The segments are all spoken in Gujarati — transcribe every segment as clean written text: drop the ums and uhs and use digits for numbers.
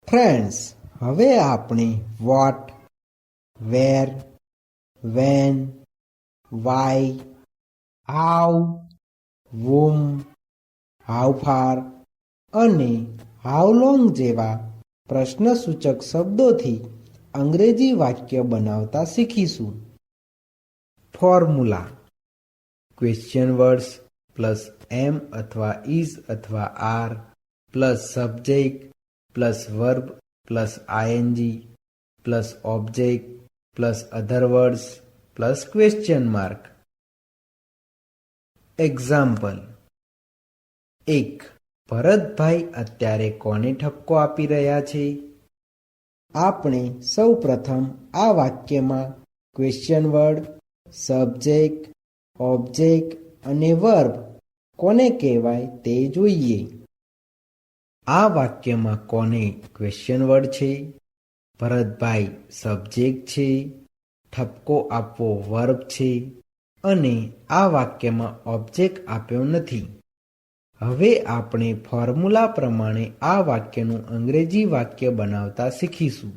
ફ્રેન્ડ્સ, હવે આપણે what, where, when, why, how, whom, how far અને હાઉ લોંગ જેવા પ્રશ્નસૂચક શબ્દોથી અંગ્રેજી વાક્ય બનાવતા શીખીશું. Formula: question words plus am અથવા ઇઝ અથવા are plus subject plus verb plus ING plus object plus other words plus question mark. Example: 1. Bharatbhai અત્યારે કોને ઠપકો આપી રહ્યા છે? આપણે સૌ પ્રથમ આ વાક્યમાં ક્વેશ્ચન વર્ડ, સબ્જેક્ટ, ઓબ્જેક્ટ અને વર્બ કોને કહેવાય તે જોઈએ. આ વાક્યમાં કોને ક્વેશ્ચન વર્ડ છે, ભરતભાઈ સબ્જેક્ટ છે, ઠપકો આપવો વર્બ છે અને આ વાક્યમાં ઓબ્જેક્ટ આપ્યો નથી. હવે આપણે ફોર્મ્યુલા પ્રમાણે આ વાક્યનું અંગ્રેજી વાક્ય બનાવતા શીખીશું.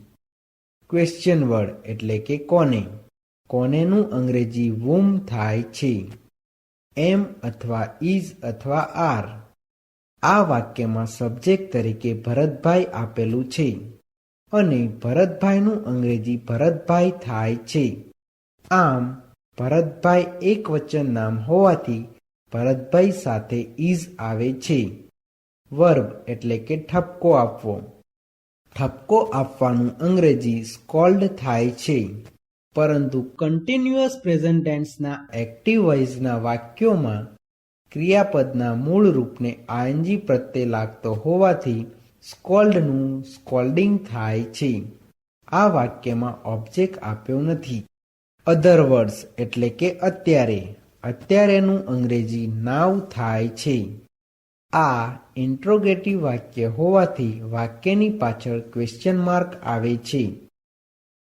ક્વેશ્ચન વર્ડ એટલે કે કોને. કોનેનું અંગ્રેજી whom થાય છે. એમ અથવા ઇઝ અથવા આર. આ વાક્યમાં સબ્જેક્ટ તરીકે ભરતભાઈ આપેલું છે અને ભરતભાઈનું અંગ્રેજી ભરતભાઈ થાય છે. આમ ભરતભાઈ એકવચન નામ હોવાથી ભરતભાઈ સાથે ઇઝ આવે છે. વર્બ એટલે કે ઠપકો આપવો. ઠપકો આપવાનું અંગ્રેજી સ્કોલ્ડ થાય છે. પરંતુ કન્ટિન્યુઅસ પ્રેઝન્ટ ટેન્સના એક્ટિવ વોઇસના વાક્યોમાં ક્રિયાપદના મૂળ રૂપને આઈએનજી પ્રત્યે લાગતો હોવાથી સ્કોલ્ડનું સ્કોલ્ડિંગ થાય છે. આ વાક્યમાં ઓબ્જેક્ટ આપ્યો નથી. અધર વર્ડ્સ એટલે કે અત્યારે. અત્યારેનું અંગ્રેજી નાવ થાય છે. આ ઇન્ટ્રોગેટિવ વાક્ય હોવાથી વાક્યની પાછળ ક્વેશ્ચન માર્ક આવે છે.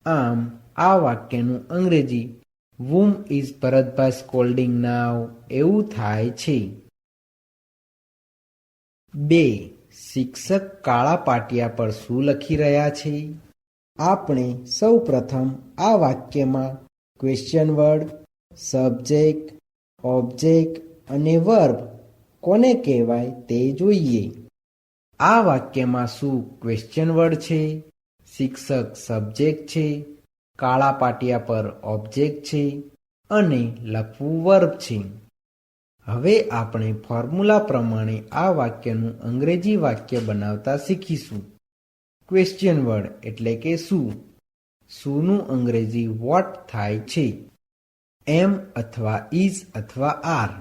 આમ આ વાક્યનું અંગ્રેજી whom is ભરતભાઈ સ્કોલ્ડિંગ નાવ એવું થાય છે. 2. શિક્ષક કાળા પાટિયા પર શું લખી રહ્યા છે? આપણે સૌ પ્રથમ આ વાક્યમાં ક્વેશ્ચન વર્ડ, સબ્જેક્ટ, ઓબ્જેક્ટ અને વર્બ કોને કહેવાય તે જોઈએ. આ વાક્યમાં શું ક્વેશ્ચન વર્ડ છે, શિક્ષક સબ્જેક્ટ છે, કાળા પાટિયા પર ઓબ્જેક્ટ છે અને લખવું વર્બ છે. હવે આપણે ફોર્મ્યુલા પ્રમાણે આ વાક્યનું અંગ્રેજી વાક્ય બનાવતા શીખીશું. ક્વેશ્ચન વર્ડ એટલે કે શું. શુંનું અંગ્રેજી વોટ થાય છે. એમ અથવા ઇઝ અથવા આર.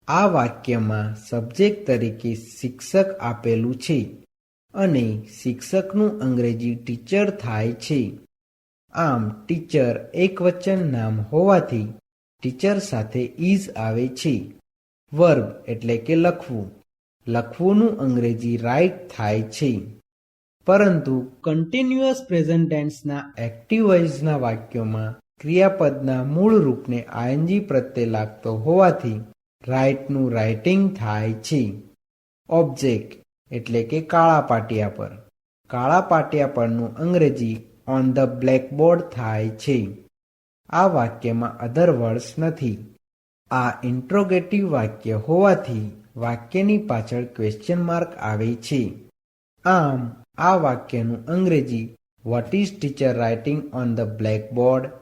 આ વાક્યમાં સબ્જેક્ટ તરીકે શિક્ષક આપેલું છે અને શિક્ષકનું અંગ્રેજી ટીચર થાય છે. આમ ટીચર એકવચન નામ હોવાથી ટીચર સાથે ઇઝ આવે છે. વર્બ એટલે કે લખવું. લખવુંનું અંગ્રેજી રાઇટ થાય છે. પરંતુ કન્ટિન્યુઅસ પ્રેઝન્ટ ટેન્સના એક્ટિવ વોઇસના વાક્યોમાં ક્રિયાપદના મૂળ રૂપને આઈએનજી પ્રત્યે લાગતો હોવાથી રાઇટનું રાઇટિંગ થાય છે. ઓબ્જેક્ટ એટલે કે કાળા પાટિયા પર. કાળા પાટિયા પરનું અંગ્રેજી ઓન ધ બ્લેકબોર્ડ થાય છે. આ વાક્યમાં અધર વર્ડ્સ નથી. આ ઇન્ટ્રોગેટિવ વાક્ય હોવાથી વાક્યની પાછળ ક્વેશ્ચન માર્ક આવે છે. આમ આ વાક્યનું અંગ્રેજી what is teacher writing on the blackboard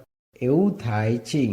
એવું થાય છે.